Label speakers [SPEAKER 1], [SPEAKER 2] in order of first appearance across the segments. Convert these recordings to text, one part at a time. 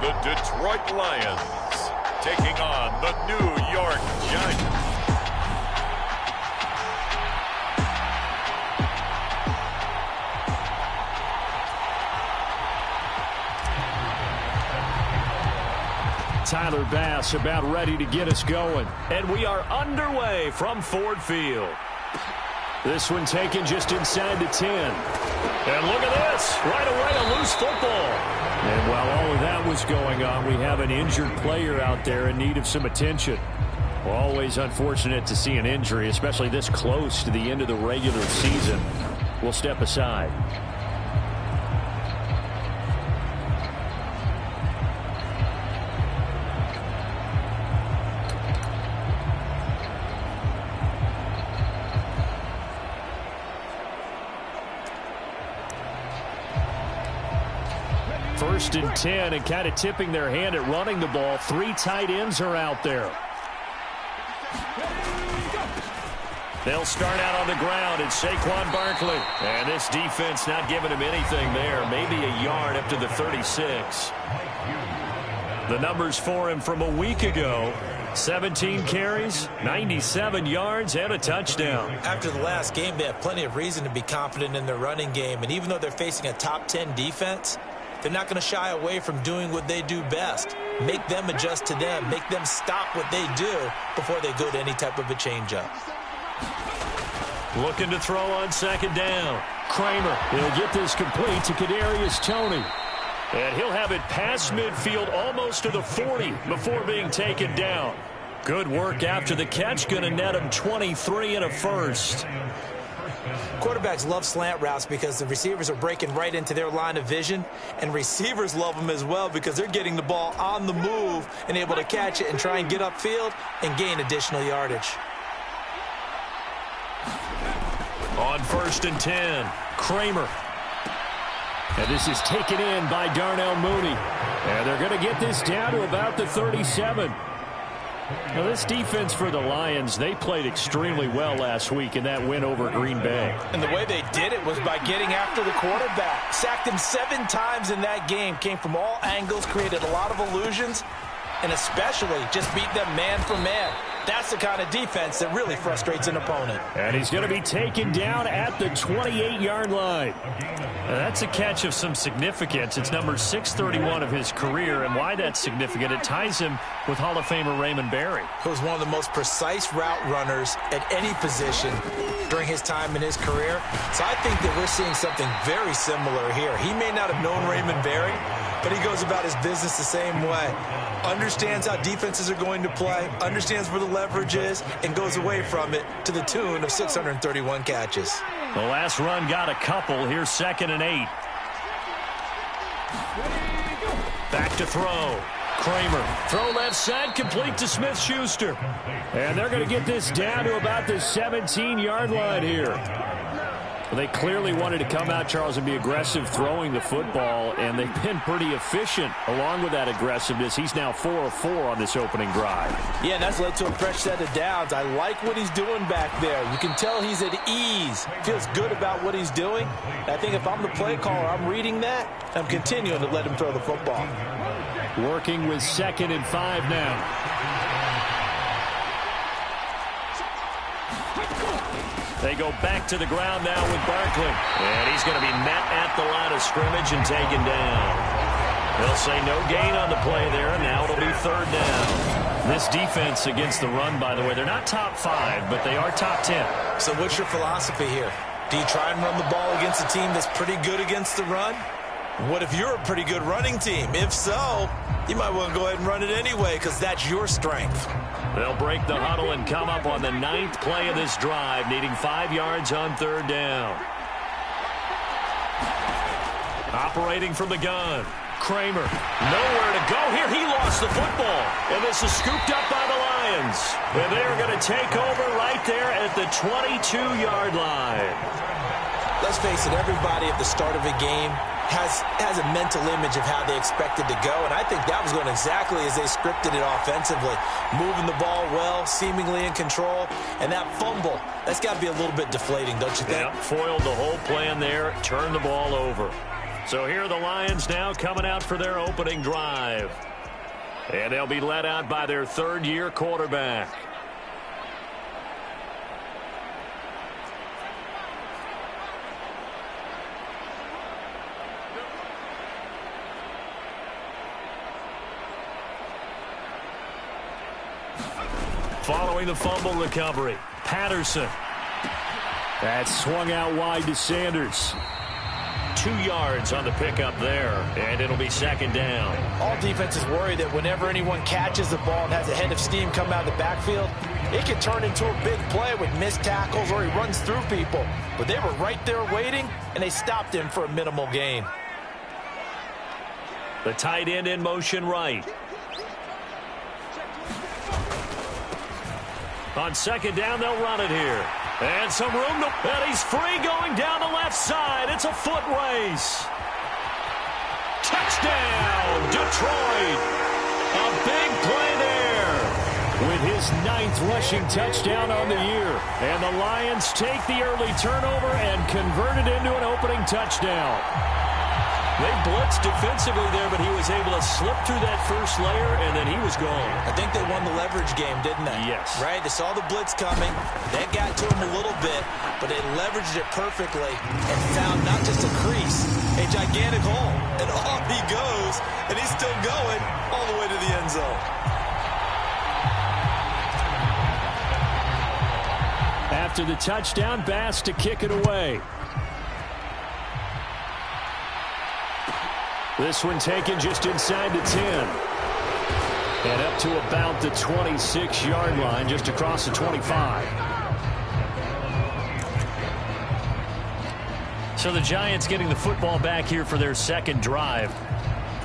[SPEAKER 1] the Detroit Lions, taking on the New York Giants.
[SPEAKER 2] Tyler Bass about ready to get us going. And we are underway from Ford Field. This one taken just inside the 10. And look at this. Right away, a loose football. And while all of that was going on, we have an injured player out there in need of some attention. Always unfortunate to see an injury, especially this close to the end of the regular season. We'll step aside. First and 10, and kind of tipping their hand at running the ball. 3 tight ends are out there. They'll start out on the ground. It's Saquon Barkley. And this defense not giving him anything there. Maybe a yard up to the 36. The numbers for him from a week ago. 17 carries, 97 yards, and a touchdown.
[SPEAKER 3] After the last game, they have plenty of reason to be confident in their running game. And even though they're facing a top 10 defense, they're not going to shy away from doing what they do best. Make them adjust to them. Make them stop what they do before they go to any type of a changeup.
[SPEAKER 2] Looking to throw on second down. Kramer, he'll get this complete to Kadarius Toney. And he'll have it past midfield almost to the 40 before being taken down. Good work after the catch. Going to net him 23 and a first.
[SPEAKER 3] Quarterbacks love slant routes because the receivers are breaking right into their line of vision, and receivers love them as well because they're getting the ball on the move and able to catch it and try and get upfield and gain additional yardage.
[SPEAKER 2] On first and 10, Kramer. And this is taken in by Darnell Mooney. And they're going to get this down to about the 37. Now, this defense for the Lions, they played extremely well last week in that win over Green Bay.
[SPEAKER 3] And the way they did it was by getting after the quarterback. Sacked him 7 times in that game. Came from all angles, created a lot of illusions, and especially just beat them man for man. That's the kind of defense that really frustrates an opponent.
[SPEAKER 2] And he's going to be taken down at the 28-yard line. Now, that's a catch of some significance. It's number 631 of his career, and why that's significant, it ties him with Hall of Famer Raymond Berry.
[SPEAKER 3] He was one of the most precise route runners at any position during his time in his career. So I think that we're seeing something very similar here. He may not have known Raymond Berry, but he goes about his business the same way. Understands how defenses are going to play, understands where the leverage is, and goes away from it to the tune of 631 catches.
[SPEAKER 2] The last run got a couple. Here's 2nd and 8. Back to throw. Kramer. Throw left side, complete to Smith-Schuster. And they're going to get this down to about the 17-yard line here. Well, they clearly wanted to come out, Charles, and be aggressive throwing the football, and they've been pretty efficient along with that aggressiveness. He's now 4 of 4 on this opening drive.
[SPEAKER 3] Yeah, and that's led to a fresh set of downs. I like what he's doing back there. You can tell he's at ease. Feels good about what he's doing. I think if I'm the play caller, I'm reading that. I'm continuing to let him throw the football.
[SPEAKER 2] Working with 2nd and 5 now. They go back to the ground now with Barkley. And he's going to be met at the line of scrimmage and taken down. They'll say no gain on the play there, and now it'll be 3rd down. This defense against the run, by the way, they're not top 5, but they are top 10.
[SPEAKER 3] So what's your philosophy here? Do you try and run the ball against a team that's pretty good against the run? What if you're a pretty good running team? If so, you might want to go ahead and run it anyway because that's your strength.
[SPEAKER 2] They'll break the huddle and come up on the 9th play of this drive, needing 5 yards on 3rd down. Operating from the gun. Kramer, nowhere to go here. He lost the football. And this is scooped up by the Lions. And they're going to take over right there at the 22-yard line.
[SPEAKER 3] Let's face it, everybody at the start of a game has a mental image of how they expected to go, and I think that was going exactly as they scripted it offensively. Moving the ball well, seemingly in control, and that fumble, that's got to be a little bit deflating, don't you think?
[SPEAKER 2] Yeah, foiled the whole plan there, turned the ball over. So here are the Lions now coming out for their opening drive. And they'll be led out by their third-year quarterback. Following the fumble recovery, Patterson. That's swung out wide to Sanders. 2 yards on the pickup there, and it'll be second down.
[SPEAKER 3] All defenses worry that whenever anyone catches the ball and has a head of steam come out of the backfield, it can turn into a big play with missed tackles or he runs through people. But they were right there waiting, and they stopped him for a minimal gain.
[SPEAKER 2] The tight end in motion right. On second down, they'll run it here. And some room to... And he's free going down the left side. It's a foot race. Touchdown, Detroit. A big play there. With his 9th rushing touchdown on the year. And the Lions take the early turnover and convert it into an opening touchdown. They blitzed defensively there, but he was able to slip through that first layer, and then he was gone.
[SPEAKER 3] I think they won the leverage game, didn't they?
[SPEAKER 2] Yes.
[SPEAKER 3] Right? They saw the blitz coming. That got to him a little bit, but they leveraged it perfectly and found not just a crease, a gigantic hole. And off he goes, and he's still going all the way to the end zone.
[SPEAKER 2] After the touchdown, Bass to kick it away. This one taken just inside the 10. And up to about the 26-yard line, just across the 25. So the Giants getting the football back here for their second drive.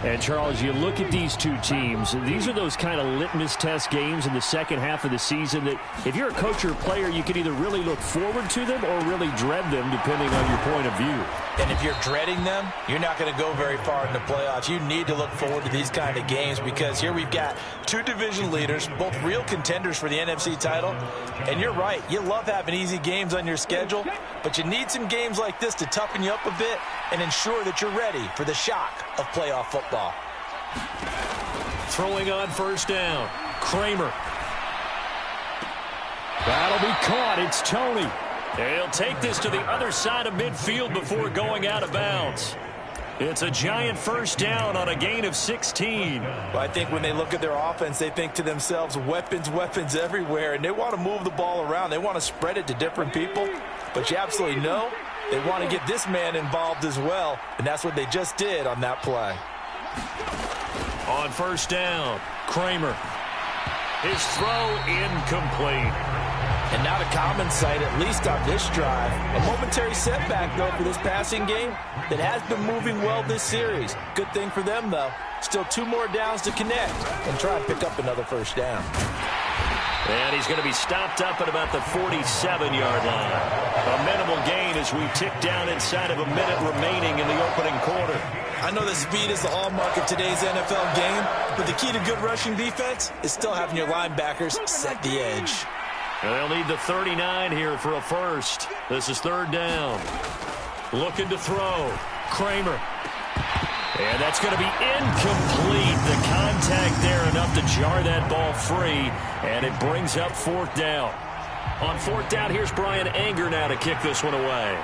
[SPEAKER 2] And, Charles, you look at these two teams, these are those kind of litmus test games in the second half of the season that if you're a coach or a player, you can either really look forward to them or really dread them, depending on your point of view.
[SPEAKER 3] And if you're dreading them, you're not going to go very far in the playoffs. You need to look forward to these kind of games because here we've got two division leaders, both real contenders for the NFC title. And you're right, you love having easy games on your schedule, but you need some games like this to toughen you up a bit and ensure that you're ready for the shock of playoff football.
[SPEAKER 2] Throwing on first down, Kramer. That'll be caught. It's Tony. He'll take this to the other side of midfield before going out of bounds. It's a Giant first down on a gain of 16.
[SPEAKER 3] Well, I think when they look at their offense, they think to themselves, weapons, weapons everywhere, and they want to move the ball around. They want to spread it to different people, but you absolutely know they want to get this man involved as well, and that's what they just did on that play.
[SPEAKER 2] On first down, Kramer. His throw incomplete.
[SPEAKER 3] And not a common sight, at least on this drive. A momentary setback, though, for this passing game that has been moving well this series. Good thing for them, though. Still 2 more downs to connect and try and pick up another first down.
[SPEAKER 2] And he's going to be stopped up at about the 47-yard line. A minimal gain as we tick down inside of a minute remaining in the opening quarter.
[SPEAKER 3] I know that speed is the hallmark of today's NFL game, but the key to good rushing defense is still having your linebackers set the edge.
[SPEAKER 2] And they'll need the 39 here for a first. This is third down. Looking to throw. Kramer. And that's going to be incomplete. The contact there enough to jar that ball free. And it brings up fourth down. On fourth down, here's Brian Anger now to kick this one away.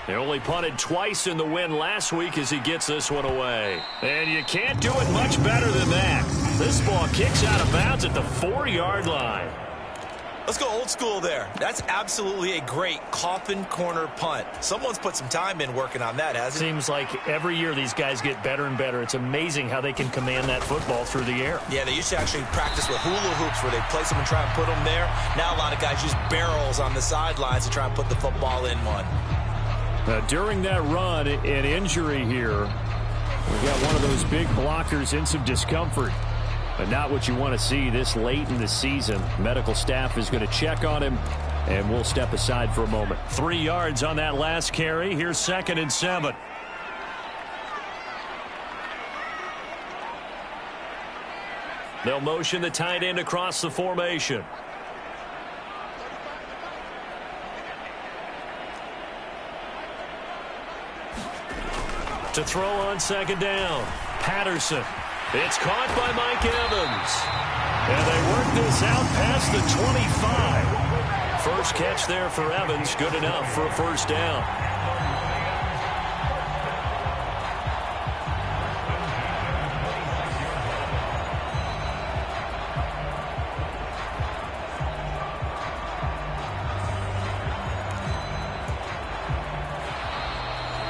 [SPEAKER 2] They only punted twice in the win last week as he gets this one away. And you can't do it much better than that. This ball kicks out of bounds at the 4-yard line.
[SPEAKER 3] Let's go old school there. That's absolutely a great coffin corner punt. Someone's put some time in working on that, hasn't it?
[SPEAKER 2] Seems like every year these guys get better and better. It's amazing how they can command that football through the air.
[SPEAKER 3] Yeah, they used to actually practice with hula hoops where they place them and try and put them there. Now a lot of guys use barrels on the sidelines to try and put the football in one.
[SPEAKER 2] During that run, an injury here. We've got one of those big blockers in some discomfort. But not what you want to see this late in the season. Medical staff is going to check on him, and we'll step aside for a moment. 3 yards on that last carry. Here's 2nd and 7. They'll motion the tight end across the formation. To throw on second down. Patterson. It's caught by Mike Evans. And they work this out past the 25. First catch there for Evans. Good enough for a first down.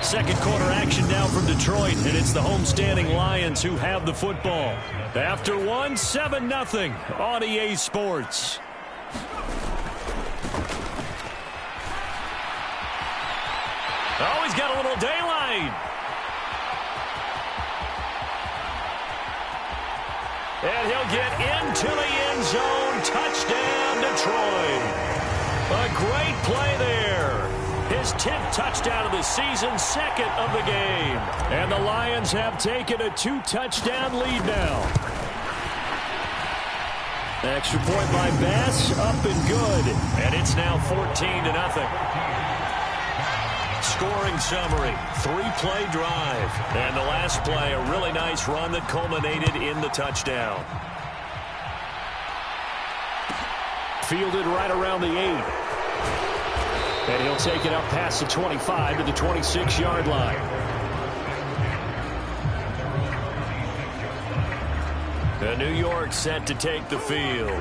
[SPEAKER 2] Second quarter action now from Detroit, and it's the homestanding Lions who have the football. After one, 7-0 on EA Sports. Oh, he's got a little daylight. And he'll get into the end zone. Touchdown, Detroit. A great play there. His 10th touchdown of the season, second of the game. And the Lions have taken a 2-touchdown lead now. Extra point by Bass, up and good. And it's now 14-0. Scoring summary, 3-play drive. And the last play, a really nice run that culminated in the touchdown. Fielded right around the 8. And he'll take it up past the 25 to the 26-yard line. The New York set to take the field.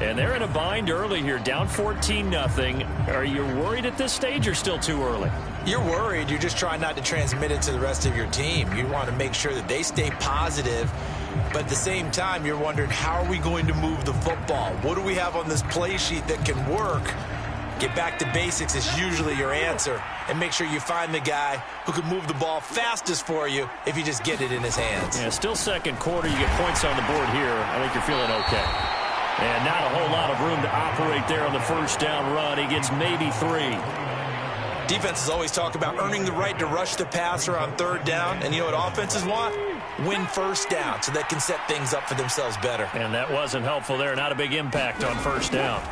[SPEAKER 2] And they're in a bind early here, down 14-0. Are you worried at this stage or still too early?
[SPEAKER 3] You're worried. You're just trying not to transmit it to the rest of your team. You want to make sure that they stay positive. But at the same time, you're wondering, how are we going to move the football? What do we have on this play sheet that can work? Get back to basics is usually your answer. And make sure you find the guy who can move the ball fastest for you if you just get it in his hands.
[SPEAKER 2] Yeah, still second quarter. You get points on the board here. I think you're feeling okay. And not a whole lot of room to operate there on the first down run. He gets maybe 3.
[SPEAKER 3] Defenses always talk about earning the right to rush the passer on third down. And you know what offenses want? Win first down so they can set things up for themselves better.
[SPEAKER 2] And that wasn't helpful there. Not a big impact on first down.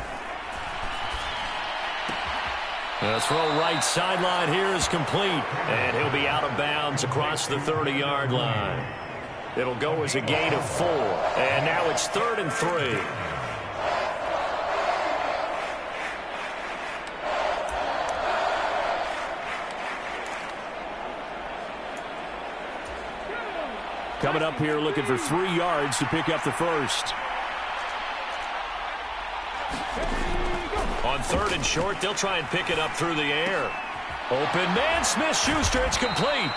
[SPEAKER 2] The throw right sideline here is complete. And he'll be out of bounds across the 30-yard line. It'll go as a gain of 4. And now it's 3rd and 3. Coming up here looking for 3 yards to pick up the first. On 3rd and short, they'll try and pick it up through the air. Open man, Smith-Schuster, it's complete.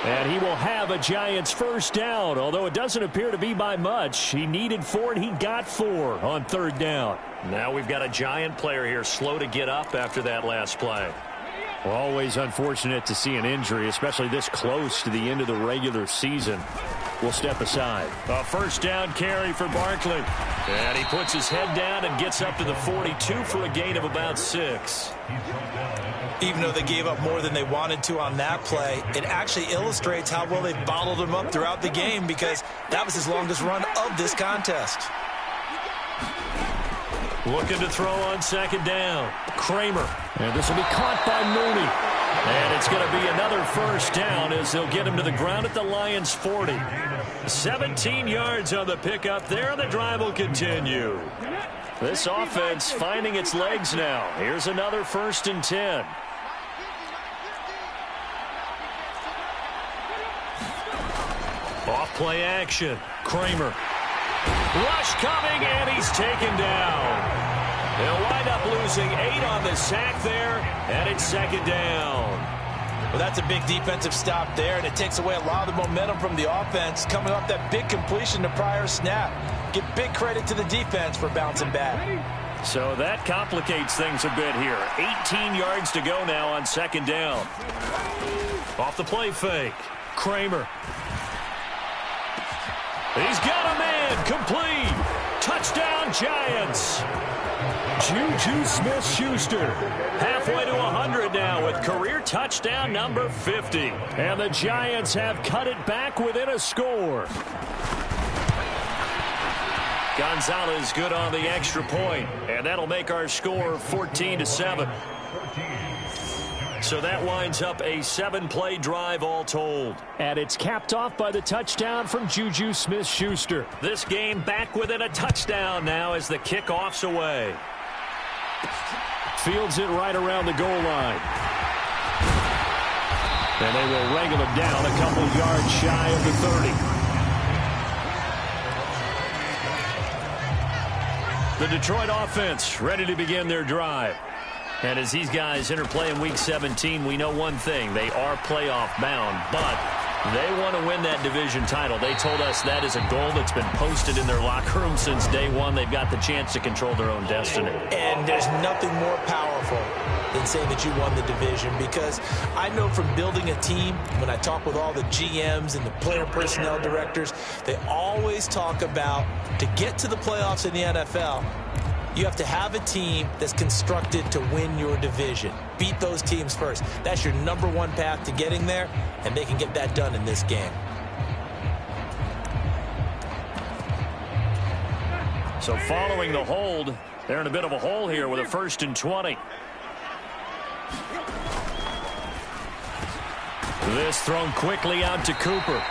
[SPEAKER 2] And he will have a Giants first down, although it doesn't appear to be by much. He needed 4, and he got 4 on 3rd down. Now we've got a Giant player here slow to get up after that last play. Well, always unfortunate to see an injury, especially this close to the end of the regular season. We'll step aside. A first down carry for Barkley. And he puts his head down and gets up to the 42 for a gain of about 6.
[SPEAKER 3] Even though they gave up more than they wanted to on that play, it actually illustrates how well they bottled him up throughout the game, because that was his longest run of this contest.
[SPEAKER 2] Looking to throw on second down. Kramer. And this will be caught by Mooney. And it's going to be another first down as they'll get him to the ground at the Lions' 40. 17 yards on the pickup there. The drive will continue. This offense finding its legs now. Here's another 1st and 10. Off play action. Kramer. Rush coming, and he's taken down. They'll wind up losing 8 on the sack there, and it's 2nd down.
[SPEAKER 3] Well, that's a big defensive stop there, and it takes away a lot of the momentum from the offense coming off that big completion to prior snap. Give big credit to the defense for bouncing back.
[SPEAKER 2] So that complicates things a bit here. 18 yards to go now on 2nd down. Off the play fake. Kramer. He's got a man. Complete. Touchdown, Giants. Juju Smith-Schuster halfway to 100 now with career touchdown number 50. And the Giants have cut it back within a score. Gonzalez good on the extra point, and that'll make our score 14-7. So that winds up a 7-play drive all told. And it's capped off by the touchdown from Juju Smith-Schuster. This game back within a touchdown now as the kickoff's away. Fields it right around the goal line. And they will wrangle him down a couple yards shy of the 30. The Detroit offense ready to begin their drive. And as these guys interplay in Week 17, we know one thing. They are playoff bound, but they want to win that division title. They told us that is a goal that's been posted in their locker room since day one. They've got the chance to control their own destiny.
[SPEAKER 3] And there's nothing more powerful than saying that you won the division, because I know from building a team, when I talk with all the GMs and the player personnel directors, they always talk about, to get to the playoffs in the NFL, you have to have a team that's constructed to win your division. Beat those teams first. That's your #1 path to getting there, and they can get that done in this game.
[SPEAKER 2] So following the hold, they're in a bit of a hole here with a 1st and 20. This thrown quickly out to Cooper.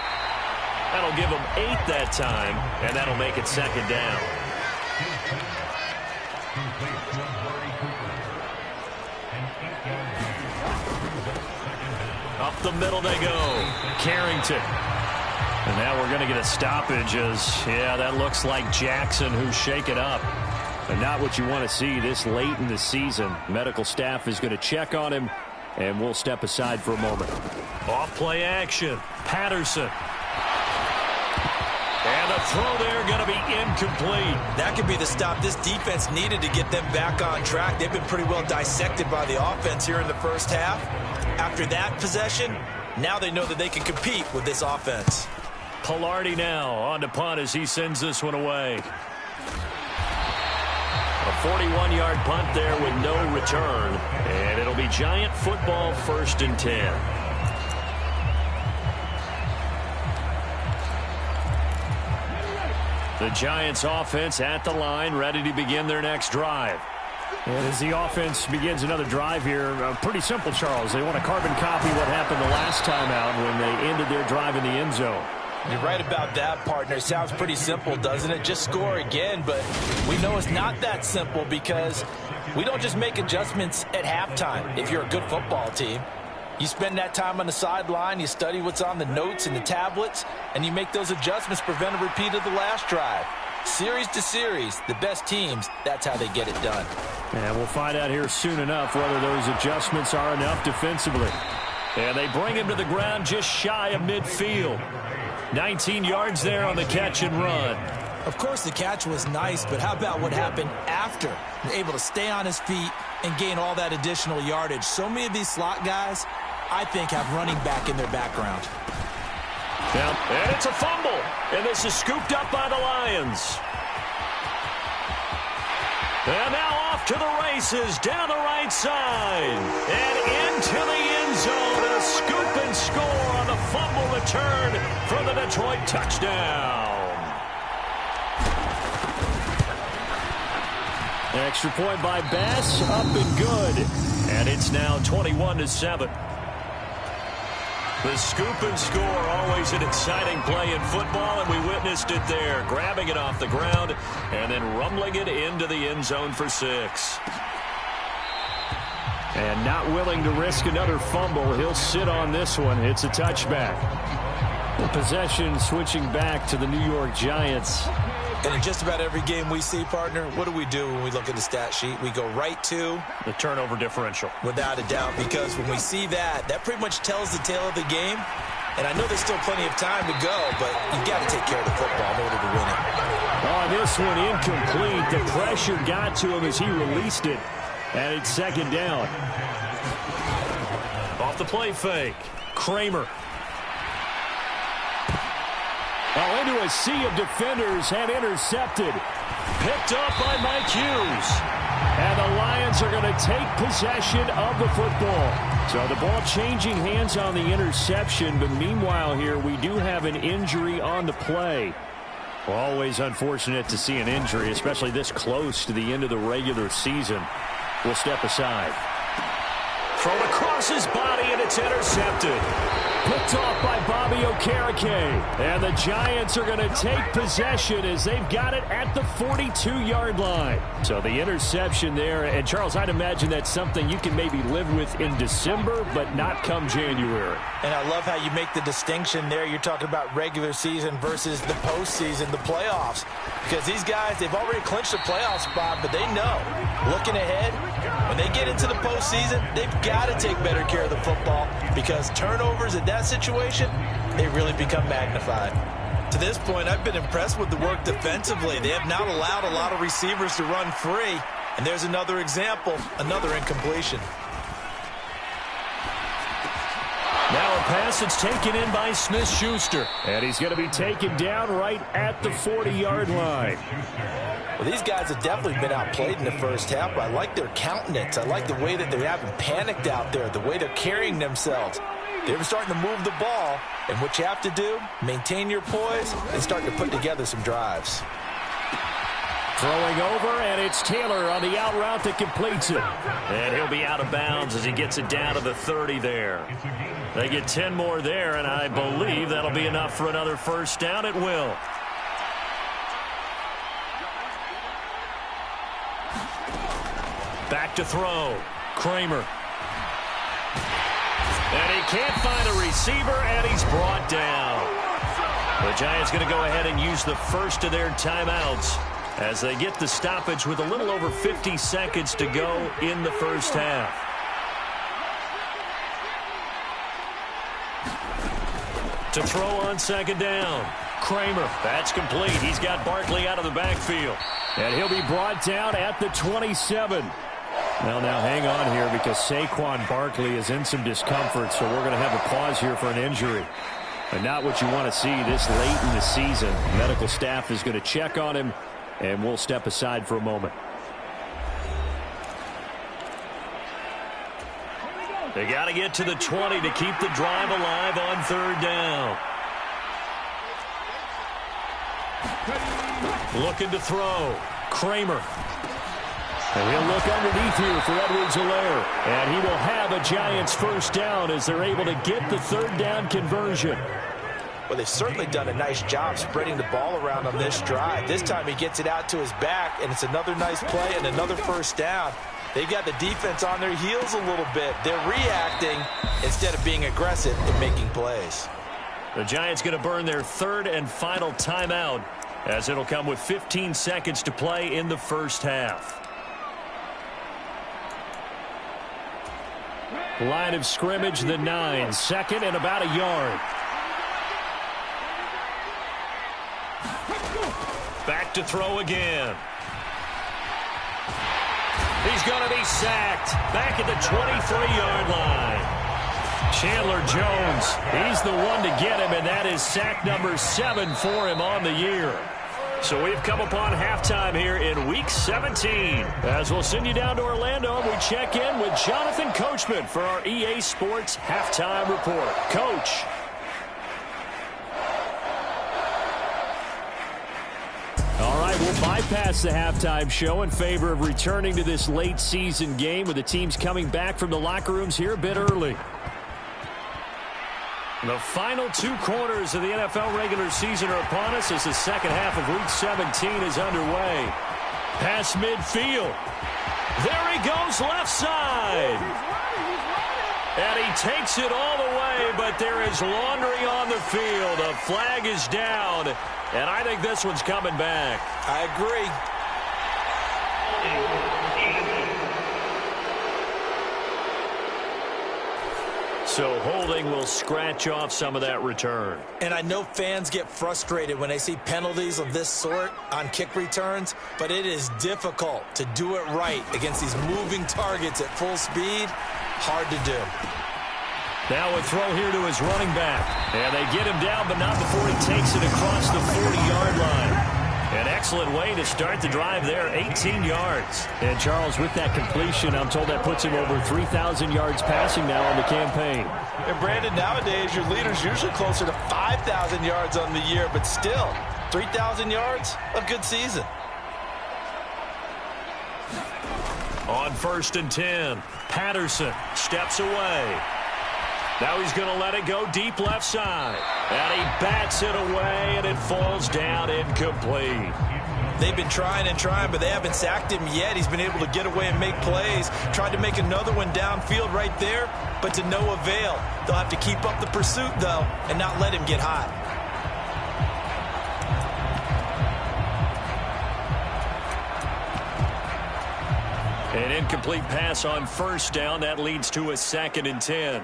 [SPEAKER 2] That'll give him 8 that time, and that'll make it 2nd down. Up the middle they go. Carrington. And now we're going to get a stoppage as, yeah, that looks like Jackson who's shaken up. And not what you want to see this late in the season. Medical staff is going to check on him, and we'll step aside for a moment. Off-play action. Patterson. And the throw there going to be incomplete.
[SPEAKER 3] That could be the stop this defense needed to get them back on track. They've been pretty well dissected by the offense here in the first half. After that possession, now they know that they can compete with this offense.
[SPEAKER 2] Pilardi now on to punt as he sends this one away. A 41-yard punt there with no return. And it'll be Giant football, 1st and 10. The Giants offense at the line, ready to begin their next drive. And as the offense begins another drive here, pretty simple, Charles. They want to carbon copy what happened the last time out when they ended their drive in the end zone.
[SPEAKER 3] You're right about that, partner. Sounds pretty simple, doesn't it? Just score again, but we know it's not that simple because we don't just make adjustments at halftime if you're a good football team. You spend that time on the sideline, you study what's on the notes and the tablets, and you make those adjustments, prevent a repeat of the last drive. Series to series, the best teams, that's how they get it done.
[SPEAKER 2] And we'll find out here soon enough whether those adjustments are enough defensively. And they bring him to the ground just shy of midfield. 19 yards there on the catch and run.
[SPEAKER 3] Of course, the catch was nice, but how about what happened after? Able to stay on his feet and gain all that additional yardage. So many of these slot guys, I think, have running back in their background.
[SPEAKER 2] Yeah, and it's a fumble, and this is scooped up by the Lions. And now off to the races, down the right side, and into the end zone. A scoop and score on the fumble return for the Detroit touchdown. Extra point by Bass, up and good. And it's now 21-7. The scoop and score, always an exciting play in football, and we witnessed it there, grabbing it off the ground and then rumbling it into the end zone for 6. And not willing to risk another fumble, he'll sit on this one. It's a touchback. The possession switching back to the New York Giants.
[SPEAKER 3] And in just about every game we see, partner, what do we do when we look at the stat sheet? We go right to
[SPEAKER 2] the turnover differential.
[SPEAKER 3] Without a doubt, because when we see that, that pretty much tells the tale of the game. And I know there's still plenty of time to go, but you've got to take care of the football in order to win it.
[SPEAKER 2] Oh, this one incomplete. The pressure got to him as he released it. And it's 2nd down. Off the play fake. Kramer. Oh, into a sea of defenders and intercepted. Picked up by Mike Hughes. And the Lions are going to take possession of the football. So the ball changing hands on the interception. But meanwhile here, we do have an injury on the play. Well, always unfortunate to see an injury, especially this close to the end of the regular season. We'll step aside. Thrown across his body, and it's intercepted. Picked off by Bobby Okereke. And the Giants are going to take possession as they've got it at the 42-yard line. So the interception there. And, Charles, I'd imagine that's something you can maybe live with in December, but not come January.
[SPEAKER 3] And I love how you make the distinction there. You're talking about regular season versus the postseason, the playoffs. Because these guys, they've already clinched the playoff spot, but they know, looking ahead, when they get into the postseason, they've got to take better care of the football because turnovers in that situation, they really become magnified. To this point, I've been impressed with the work defensively. They have not allowed a lot of receivers to run free. And there's another example, another incompletion.
[SPEAKER 2] Now a pass that's taken in by Smith-Schuster. And he's going to be taken down right at the 40-yard line.
[SPEAKER 3] Well, these guys have definitely been outplayed in the first half, but I like their countenance. I like the way that they haven't panicked out there, the way they're carrying themselves. They're starting to move the ball, and what you have to do, maintain your poise and start to put together some drives.
[SPEAKER 2] Throwing over, and it's Taylor on the out route that completes it. And he'll be out of bounds as he gets it down to the 30 there. They get 10 more there, and I believe that'll be enough for another first down. It will. Back to throw. Kramer. And he can't find a receiver, and he's brought down. The Giants going to go ahead and use the first of their timeouts as they get the stoppage with a little over 50 seconds to go in the first half. To throw on second down. Kramer, that's complete. He's got Barkley out of the backfield. And he'll be brought down at the 27. Well, now hang on here because Saquon Barkley is in some discomfort, so we're going to have a pause here for an injury. And not what you want to see this late in the season. Medical staff is going to check on him, and we'll step aside for a moment. They got to get to the 20 to keep the drive alive on third down. Looking to throw. Kramer. And he'll look underneath here for Edwards-Helaire. And he will have a Giants first down as they're able to get the third down conversion.
[SPEAKER 3] Well, they've certainly done a nice job spreading the ball around on this drive. This time he gets it out to his back, and it's another nice play and another first down. They've got the defense on their heels a little bit. They're reacting instead of being aggressive and making plays.
[SPEAKER 2] The Giants going to burn their third and final timeout as it'll come with 15 seconds to play in the first half. Line of scrimmage, the 9. Second and about a yard. Back to throw again. He's going to be sacked. Back at the 23-yard line. Chandler Jones, he's the one to get him, and that is sack number 7 for him on the year. So we've come upon halftime here in Week 17. As we'll send you down to Orlando, and we check in with Jonathan Coachman for our EA Sports Halftime Report. Coach. All right, we'll bypass the halftime show in favor of returning to this late season game with the teams coming back from the locker rooms here a bit early. The final 2 quarters of the NFL regular season are upon us as the second half of Week 17 is underway. Pass midfield. There he goes, left side. And he takes it all the way, but there is laundry on the field. A flag is down, and I think this one's coming back.
[SPEAKER 3] I agree.
[SPEAKER 2] So holding will scratch off some of that return.
[SPEAKER 3] And I know fans get frustrated when they see penalties of this sort on kick returns, but it is difficult to do it right against these moving targets at full speed. Hard to do.
[SPEAKER 2] Now a throw here to his running back. And they get him down, but not before he takes it across the 40-yard line. An excellent way to start the drive there, 18 yards. And, Charles, with that completion, I'm told that puts him over 3,000 yards passing now on the campaign.
[SPEAKER 3] And, Brandon, nowadays your leader's usually closer to 5,000 yards on the year, but still, 3,000 yards, a good season.
[SPEAKER 2] On On 1st and 10, Patterson steps away. Now he's going to let it go deep left side. And he bats it away, and it falls down incomplete.
[SPEAKER 3] They've been trying and trying, but they haven't sacked him yet. He's been able to get away and make plays. Tried to make another one downfield right there, but to no avail. They'll have to keep up the pursuit, though, and not let him get hot.
[SPEAKER 2] An incomplete pass on 1st down. That leads to a 2nd and 10.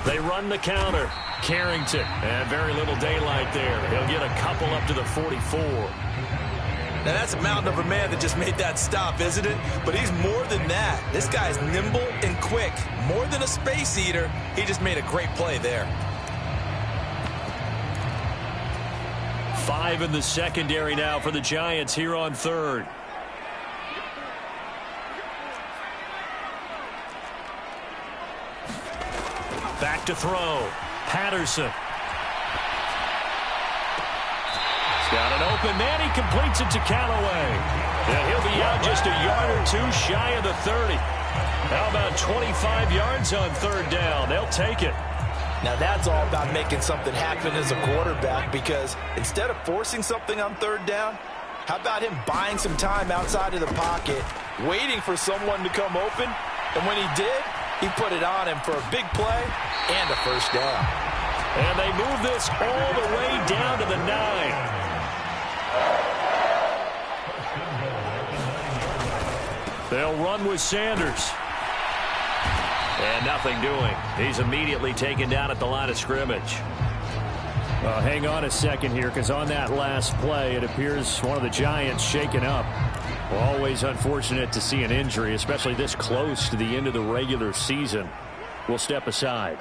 [SPEAKER 2] They run the counter. Carrington, and very little daylight there. He'll get a couple up to the 44.
[SPEAKER 3] Now, that's a mountain of a man that just made that stop, isn't it? But he's more than that. This guy's nimble and quick. More than a space eater. He just made a great play there.
[SPEAKER 2] 5 in the secondary now for the Giants here on 3rd. Back to throw. Patterson. He's got an open man. He completes it to Callaway. And he'll be out just a yard or two shy of the 30. How about 25 yards on 3rd down? They'll take it.
[SPEAKER 3] Now, that's all about making something happen as a quarterback, because instead of forcing something on 3rd down, how about him buying some time outside of the pocket, waiting for someone to come open, and when he did, he put it on him for a big play and a 1st down.
[SPEAKER 2] And they move this all the way down to the 9. They'll run with Sanders. And nothing doing. He's immediately taken down at the line of scrimmage.
[SPEAKER 4] Well, hang on a second here, because on that last play, it appears one of the Giants shaken up. Well, always unfortunate to see an injury, especially this close to the end of the regular season. We'll step aside.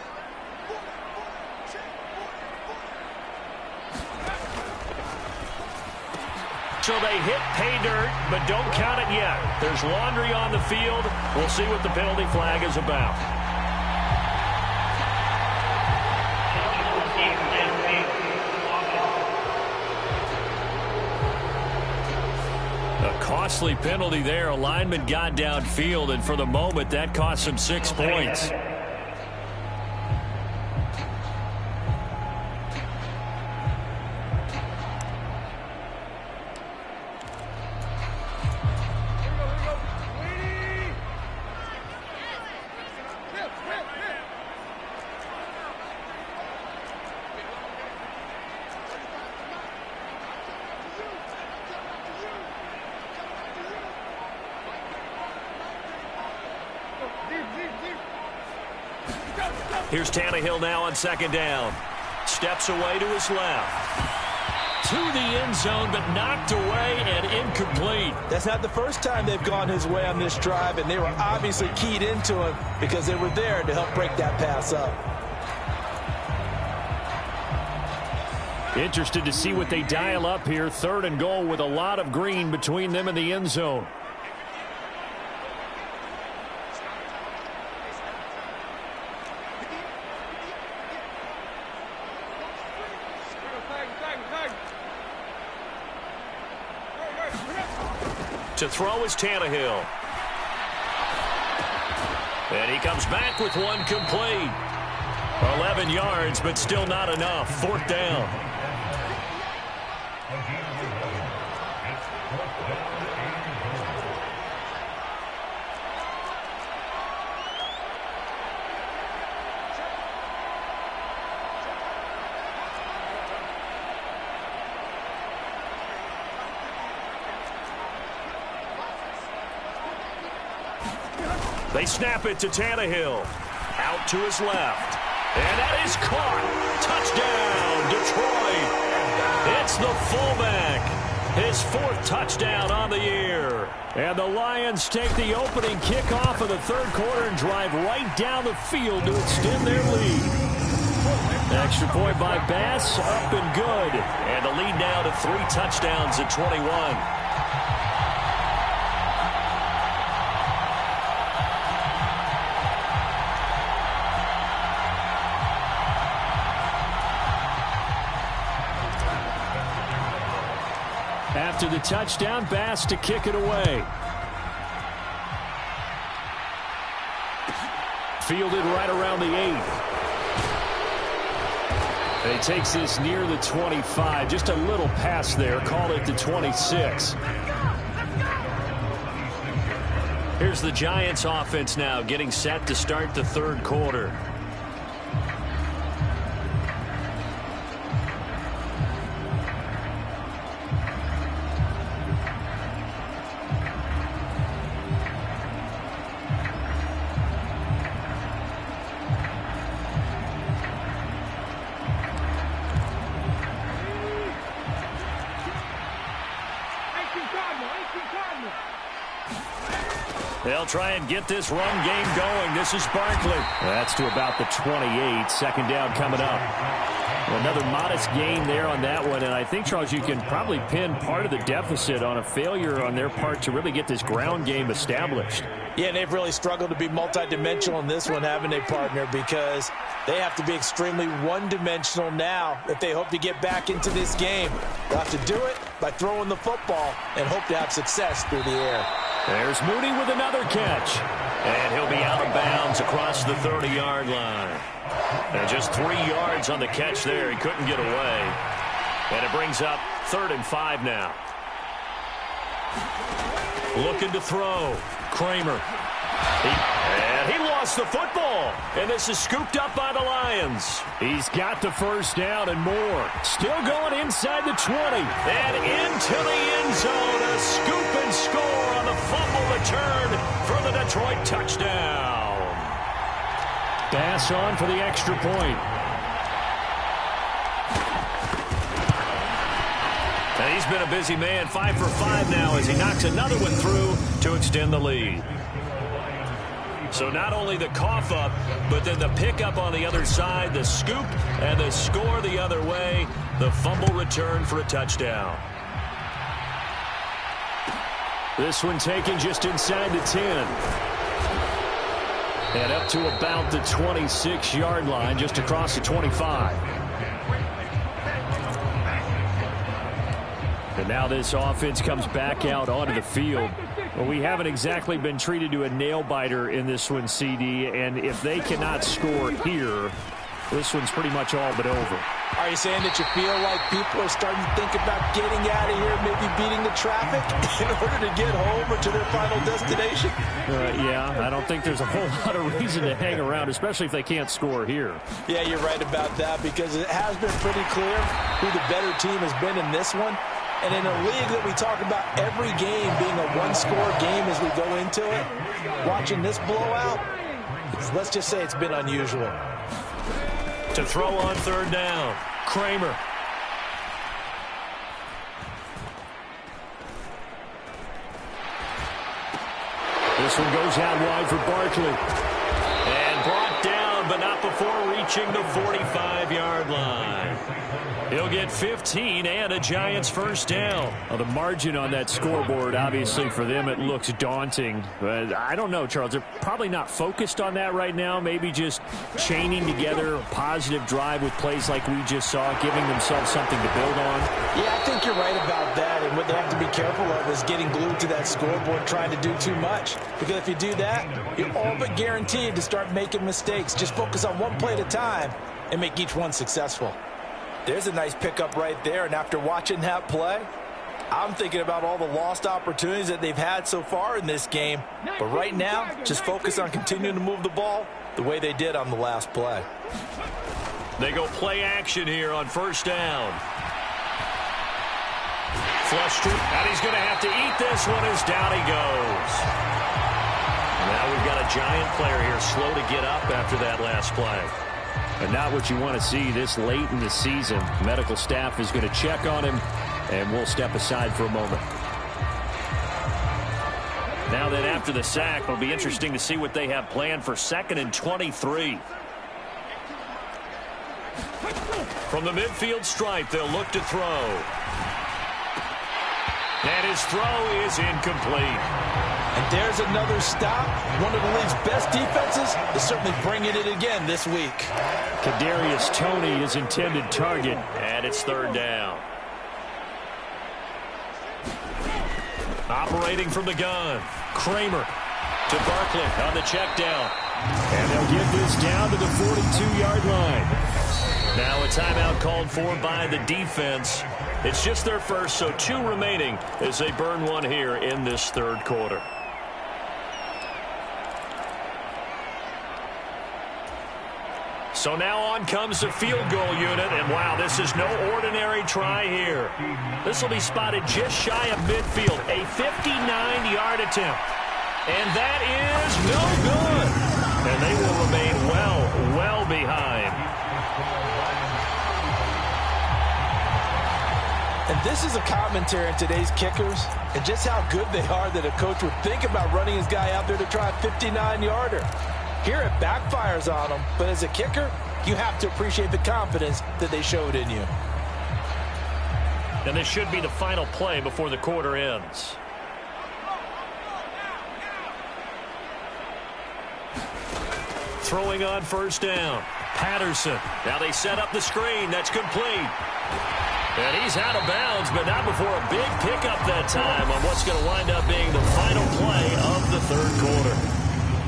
[SPEAKER 2] So they hit pay dirt, but don't count it yet. There's laundry on the field. We'll see what the penalty flag is about. A costly penalty there. A lineman got downfield, and for the moment, that cost him 6 points. Here's Tannehill now on 2nd down. Steps away to his left. To the end zone, but knocked away and incomplete.
[SPEAKER 3] That's not the first time they've gone his way on this drive, and they were obviously keyed into him because they were there to help break that pass up.
[SPEAKER 4] Interested to see what they dial up here. 3rd and goal with a lot of green between them and the end zone.
[SPEAKER 2] To throw is Tannehill. And he comes back with one complete. 11 yards, but still not enough. 4th down. They snap it to Tannehill. Out to his left. And that is caught. Touchdown, Detroit. It's the fullback. His 4th touchdown on the year.
[SPEAKER 4] And the Lions take the opening kickoff of the 3rd quarter and drive right down the field to extend their lead. Extra point by Bass, up and good.
[SPEAKER 2] And the lead now to 3 touchdowns at 21. to the touchdown. Bass to kick it away. Fielded right around the 8. And he takes this near the 25. Just a little pass there. Call it the 26. Here's the Giants offense now getting set to start the third quarter. They'll try and get this run game going. This is Barkley. That's to about the 28. Second down coming up. Another modest gain there on that one. And I think, Charles, you can probably pin part of the deficit on a failure on their part to really get this ground game established.
[SPEAKER 3] Yeah, and they've really struggled to be multidimensional in this one, haven't they, partner? Because they have to be extremely one-dimensional now if they hope to get back into this game. They'll have to do it by throwing the football and hope to have success through the air.
[SPEAKER 2] There's Mooney with another catch. And he'll be out of bounds across the 30-yard line. And just 3 yards on the catch there. He couldn't get away. And it brings up 3rd and 5 now. Looking to throw. Kramer. He lost the football. And this is scooped up by the Lions. He's got the first down and more. Still going inside the 20. And into the end zone. A scoop and score on the fumble return for the Detroit touchdown. Bass on for the extra point. And he's been a busy man. 5 for 5 now as he knocks another one through to extend the lead. So not only the cough up, but then the pickup on the other side, the scoop, and the score the other way. The fumble return for a touchdown. This one taken just inside the 10. And up to about the 26-yard line, just across the 25. And now this offense comes back out onto the field. Well, we haven't exactly been treated to a nail-biter in this one, CD. And if they cannot score here, this one's pretty much all but over.
[SPEAKER 3] Are you saying that you feel like people are starting to think about getting out of here, maybe beating the traffic in order to get home or to their final destination?
[SPEAKER 2] Yeah, I don't think there's a whole lot of reason to hang around, especially if they can't score here.
[SPEAKER 3] Yeah, you're right about that because it has been pretty clear who the better team has been in this one. And in a league that we talk about every game being a one-score game as we go into it, watching this blowout, let's just say it's been unusual.
[SPEAKER 2] To throw on 3rd down, Kramer. This one goes out wide for Barkley. And brought down, but not before reaching the 45-yard line. He'll get 15 and a Giants first down. Well, the margin on that scoreboard, obviously for them, it looks daunting. But I don't know, Charles. They're probably not focused on that right now. Maybe just chaining together a positive drive with plays like we just saw, giving themselves something to build on.
[SPEAKER 3] Yeah, I think you're right about that. And what they have to be careful of is getting glued to that scoreboard trying to do too much. Because if you do that, you're all but guaranteed to start making mistakes. Just focus on one play at a time and make each one successful. There's a nice pickup right there, and after watching that play, I'm thinking about all the lost opportunities that they've had so far in this game. But right now, just focus on continuing to move the ball the way they did on the last play.
[SPEAKER 2] They go play action here on 1st down. Flushed it, and he's going to have to eat this one as down he goes. Now we've got a Giant player here slow to get up after that last play. And not what you want to see this late in the season. Medical staff is going to check on him, and we'll step aside for a moment. Now then, after the sack, it'll be interesting to see what they have planned for 2nd and 23. From the midfield stripe, they'll look to throw. And his throw is incomplete.
[SPEAKER 3] And there's another stop. One of the league's best defenses is certainly bringing it again this week.
[SPEAKER 2] Kadarius Toney, his intended target, and it's 3rd down. Operating from the gun. Kramer to Barkley on the check down. And they'll get this down to the 42-yard line. Now a timeout called for by the defense. It's just their first, so 2 remaining as they burn one here in this third quarter. So now on comes the field goal unit, and wow, this is no ordinary try here. This will be spotted just shy of midfield, a 59-yard attempt. And that is no good. And they will remain well behind.
[SPEAKER 3] And this is a commentary on today's kickers and just how good they are that a coach would think about running his guy out there to try a 59-yarder. Here it backfires on them, but as a kicker, you have to appreciate the confidence that they showed in you.
[SPEAKER 2] And this should be the final play before the quarter ends. Throwing on first down. Patterson. Now they set up the screen. That's complete. And he's out of bounds, but not before a big pickup that time on what's going to wind up being the final play of the third quarter.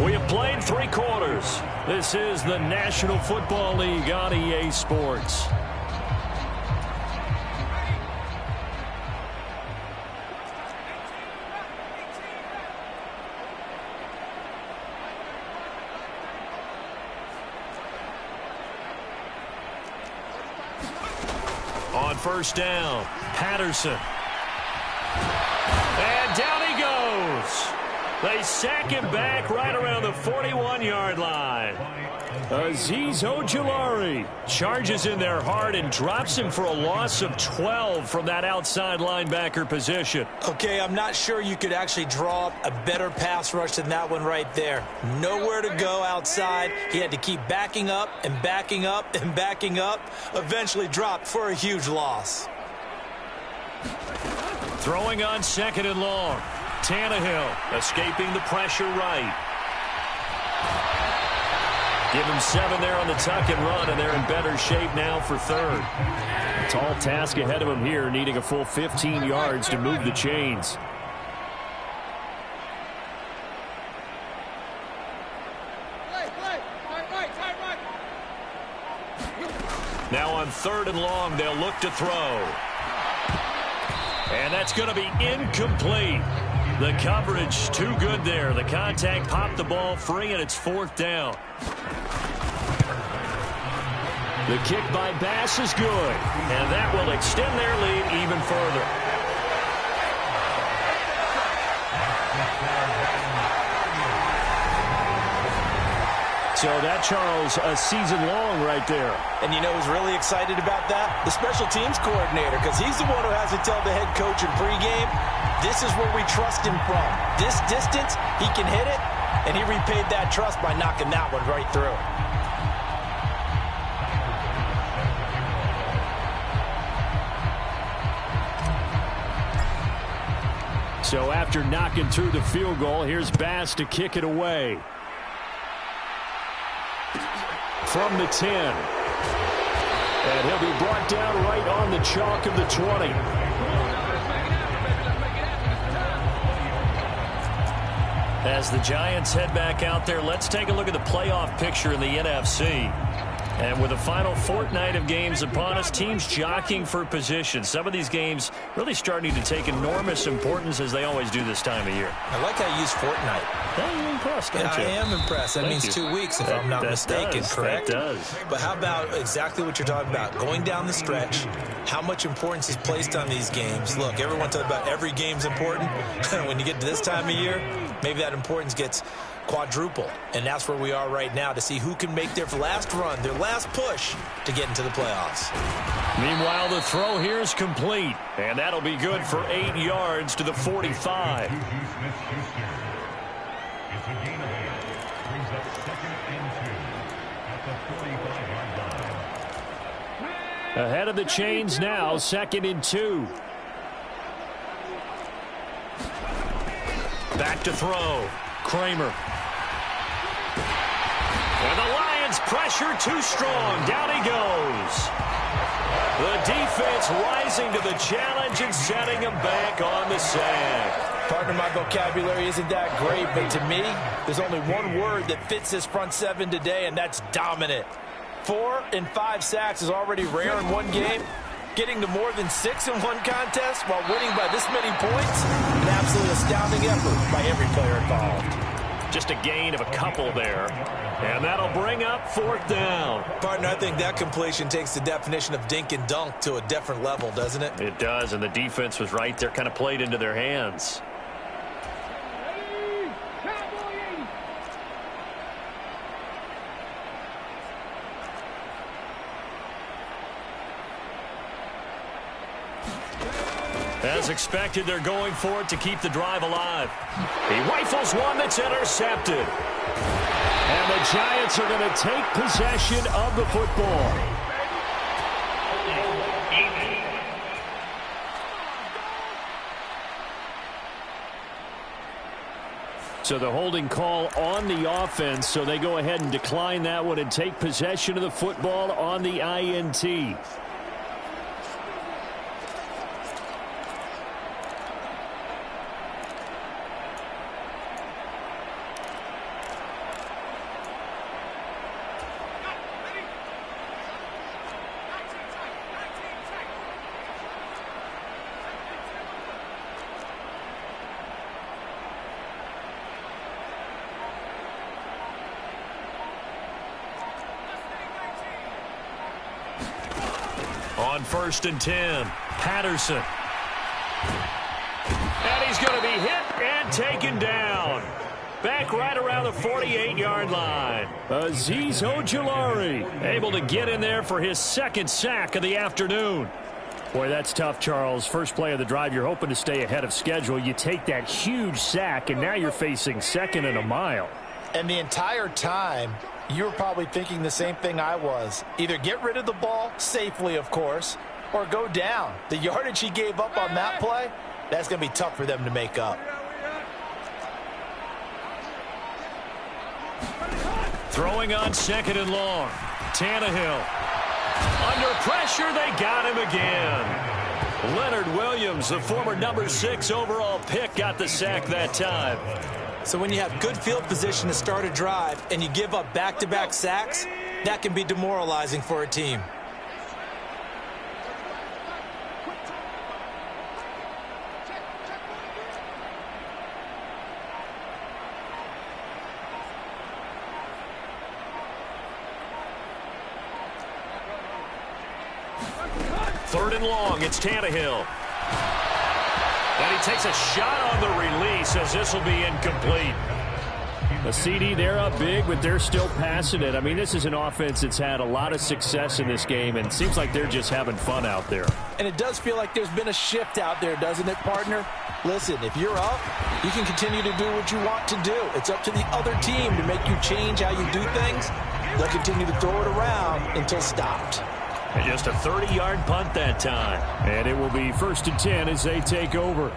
[SPEAKER 2] We have played 3 quarters. This is the National Football League on EA Sports. On first down, Patterson. And down he goes. They sack him back right around the 41-yard line. Azeez Ojulari charges in there hard and drops him for a loss of 12 from that outside linebacker position.
[SPEAKER 3] Okay, I'm not sure you could actually draw a better pass rush than that one right there. Nowhere to go outside. He had to keep backing up and backing up and backing up. Eventually dropped for a huge loss.
[SPEAKER 2] Throwing on second and long. Tannehill escaping the pressure right. Give him 7 there on the tuck and run, and they're in better shape now for third. Tall task ahead of him here, needing a full 15 yards to move the chains. Now on third and long, they'll look to throw. And that's going to be incomplete. The coverage too good there. The contact popped the ball free, and it's 4th down. The kick by Bass is good, and that will extend their lead even further. So that, Charles, a season long right there.
[SPEAKER 3] And you know who's really excited about that? The special teams coordinator, because he's the one who has to tell the head coach in pregame, this is where we trust him from. This distance, he can hit it, and he repaid that trust by knocking that one right through.
[SPEAKER 2] So after knocking through the field goal, here's Bass to kick it away. From the 10. And he'll be brought down right on the chalk of the 20. As the Giants head back out there, let's take a look at the playoff picture in the NFC. And with the final fortnight of games upon us, teams jockeying for position. Some of these games really starting to take enormous importance, as they always do this time of year.
[SPEAKER 3] I like how you use fortnight.
[SPEAKER 2] Yeah, you're impressed, don't you?
[SPEAKER 3] I am impressed. That means 2 weeks, if I'm not mistaken, correct?
[SPEAKER 2] That does.
[SPEAKER 3] But how about exactly what you're talking about? Going down the stretch, how much importance is placed on these games? Look, everyone talks about every game's important. When you get to this time of year, maybe that importance gets quadruple. And that's where we are right now, to see who can make their last run, their last push to get into the playoffs.
[SPEAKER 2] Meanwhile, the throw here is complete. And that'll be good for 8 yards to the 45. Ahead of the chains now, 2nd and 2. Back to throw. Kramer. And the Lions pressure too strong. Down he goes. The defense rising to the challenge and setting him back on the sack.
[SPEAKER 3] Partner, my vocabulary isn't that great, but to me, there's only one word that fits this front seven today, and that's dominant. 4 and 5 sacks is already rare in one game. Getting to more than 6 in one contest while winning by this many points, an absolutely astounding effort by every player involved.
[SPEAKER 2] Just a gain of a couple there. And that'll bring up 4th down.
[SPEAKER 3] Partner, I think that completion takes the definition of dink and dunk to a different level, doesn't it?
[SPEAKER 2] It does, and the defense was right there, kind of played into their hands. As expected, they're going for it to keep the drive alive. He rifles one that's intercepted. And the Giants are going to take possession of the football. So the holding call on the offense, so they go ahead and decline that one and take possession of the football on the INT. On 1st and 10, Patterson. And he's going to be hit and taken down. Back right around the 48-yard line. Azeez Ojulari able to get in there for his 2nd sack of the afternoon. Boy, that's tough, Charles. First play of the drive, you're hoping to stay ahead of schedule. You take that huge sack, and now you're facing 2nd and a mile.
[SPEAKER 3] And the entire time, you were probably thinking the same thing I was. Either get rid of the ball, safely of course, or go down. The yardage he gave up on that play, that's going to be tough for them to make up.
[SPEAKER 2] Throwing on 2nd and long. Tannehill. Under pressure, they got him again. Leonard Williams, the former number 6 overall pick, got the sack that time.
[SPEAKER 3] So when you have good field position to start a drive and you give up back-to-back sacks, that can be demoralizing for a team.
[SPEAKER 2] Third and long, it's Tannehill. And he takes a shot on the release as this will be incomplete. A CD, they're up big, but they're still passing it. I mean, this is an offense that's had a lot of success in this game, and it seems like they're just having fun out there.
[SPEAKER 3] And it does feel like there's been a shift out there, doesn't it, partner? Listen, if you're up, you can continue to do what you want to do. It's up to the other team to make you change how you do things. They'll continue to throw it around until stopped.
[SPEAKER 2] And just a 30-yard punt that time.
[SPEAKER 4] And it will be 1st and 10 as they take over.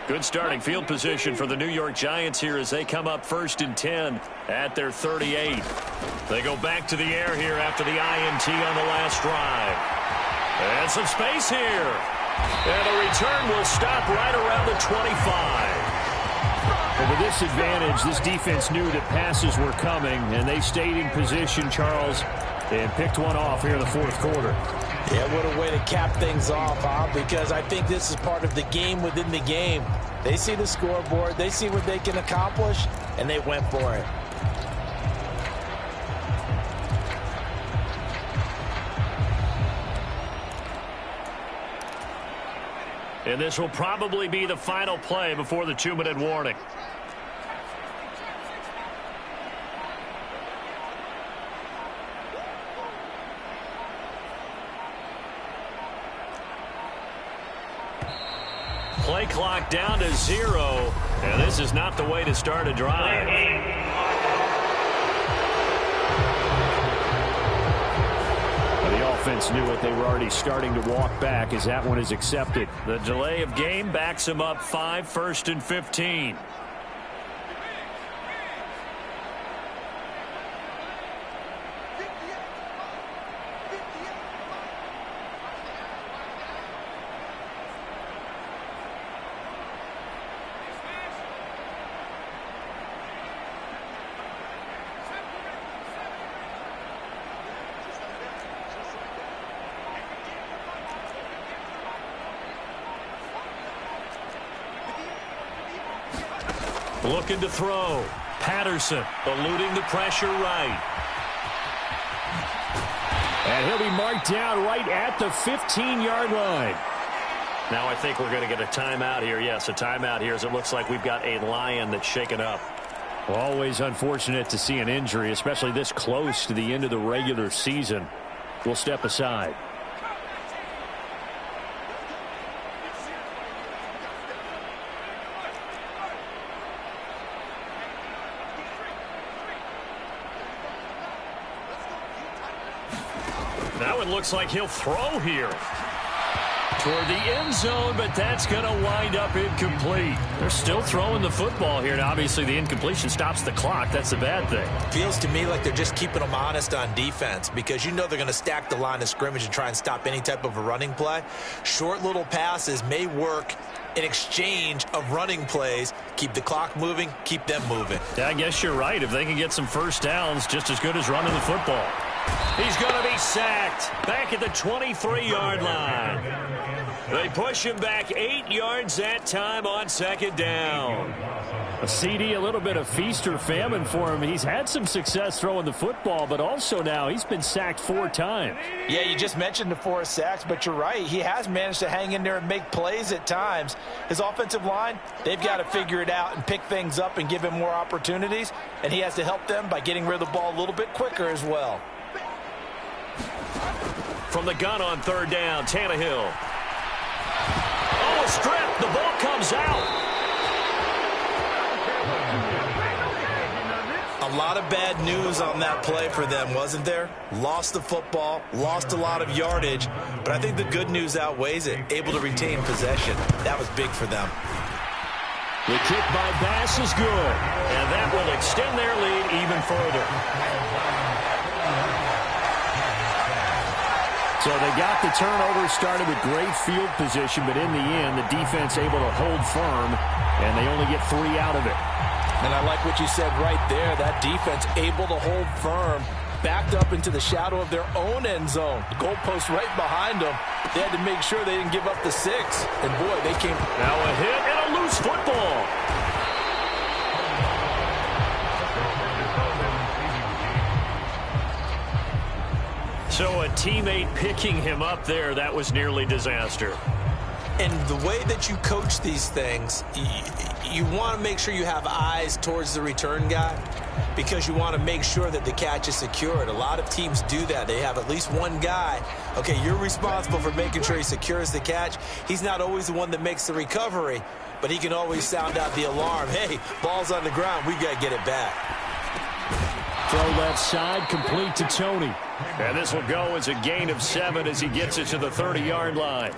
[SPEAKER 2] Good starting field position for the New York Giants here as they come up 1st and 10 at their 38. They go back to the air here after the INT on the last drive. And some space here. And the return will stop right around the 25.
[SPEAKER 4] But with this advantage, this defense knew that passes were coming, and they stayed in position, Charles, and picked one off here in the 4th quarter.
[SPEAKER 3] Yeah, what a way to cap things off, huh? Because I think this is part of the game within the game. They see the scoreboard, they see what they can accomplish, and they went for it.
[SPEAKER 2] And this will probably be the final play before the 2-minute warning. Play clock down to 0, and this is not the way to start a drive.
[SPEAKER 4] The offense knew it. They were already starting to walk back as that one is accepted.
[SPEAKER 2] The delay of game backs them up 5, 1st and 15. Looking to throw. Patterson eluding the pressure right. And he'll be marked down right at the 15-yard line. Now I think we're going to get a timeout here. Yes, a timeout here as it looks like we've got a Lion that's shaken up.
[SPEAKER 4] Always unfortunate to see an injury, especially this close to the end of the regular season. We'll step aside.
[SPEAKER 2] Now it looks like he'll throw here toward the end zone, but that's going to wind up incomplete. They're still throwing the football here, and obviously the incompletion stops the clock. That's the bad thing.
[SPEAKER 3] Feels to me like they're just keeping them honest on defense because you know they're going to stack the line of scrimmage and try and stop any type of a running play. Short little passes may work in exchange of running plays. Keep the clock moving, keep them moving.
[SPEAKER 2] Yeah, I guess you're right. If they can get some first downs, just as good as running the football. He's going to be sacked back at the 23-yard line. They push him back 8 yards that time on second down.
[SPEAKER 4] A CD, a little bit of feast or famine for him. He's had some success throwing the football, but also now he's been sacked 4 times.
[SPEAKER 5] Yeah, you just mentioned the 4 sacks, but you're right. He has managed to hang in there and make plays at times. His offensive line, they've got to figure it out and pick things up and give him more opportunities, and he has to help them by getting rid of the ball a little bit quicker as well.
[SPEAKER 2] From the gun on third down, Tannehill. Oh, a strip. The ball comes out.
[SPEAKER 3] A lot of bad news on that play for them, wasn't there? Lost the football, lost a lot of yardage, but I think the good news outweighs it. Able to retain possession. That was big for them.
[SPEAKER 2] The kick by Bass is good, and that will extend their lead even further.
[SPEAKER 4] So they got the turnover, started with great field position, but in the end, the defense able to hold firm, and they only get 3 out of it.
[SPEAKER 5] And I like what you said right there. That defense able to hold firm, backed up into the shadow of their own end zone. The goalpost right behind them. They had to make sure they didn't give up the 6. And, boy, they came.
[SPEAKER 2] Now a hit and a loose football. So a teammate picking him up there, that was nearly disaster.
[SPEAKER 3] And the way that you coach these things, you want to make sure you have eyes towards the return guy because you want to make sure that the catch is secured. A lot of teams do that. They have at least one guy. Okay, you're responsible for making sure he secures the catch. He's not always the one that makes the recovery, but he can always sound out the alarm. Hey, ball's on the ground. We got to get it back.
[SPEAKER 4] Throw left side, complete to Tony.
[SPEAKER 2] And this will go as a gain of 7 as he gets it to the 30-yard line.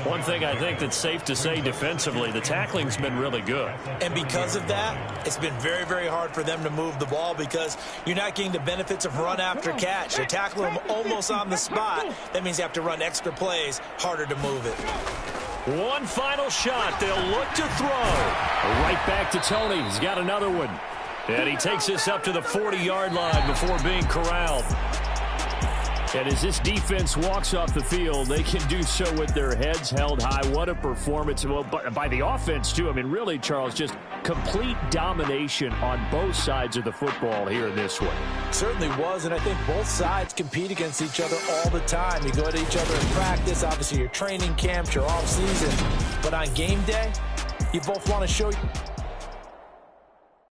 [SPEAKER 2] One thing I think that's safe to say defensively, the tackling's been really good.
[SPEAKER 3] And because of that, it's been very, very hard for them to move the ball because you're not getting the benefits of run after catch. They're tackling them almost on the spot. That means you have to run extra plays, harder to move it.
[SPEAKER 2] One final shot. They'll look to throw.
[SPEAKER 4] Right back to Tony. He's got another one.
[SPEAKER 2] And he takes this up to the 40-yard line before being corralled.
[SPEAKER 4] And as this defense walks off the field, they can do so with their heads held high. What a performance by the offense, too. I mean, really, Charles, just complete domination on both sides of the football here in this one.
[SPEAKER 5] Certainly was, and I think both sides compete against each other all the time. You go at each other in practice, obviously your training camps, your off season. But on game day, you both want to show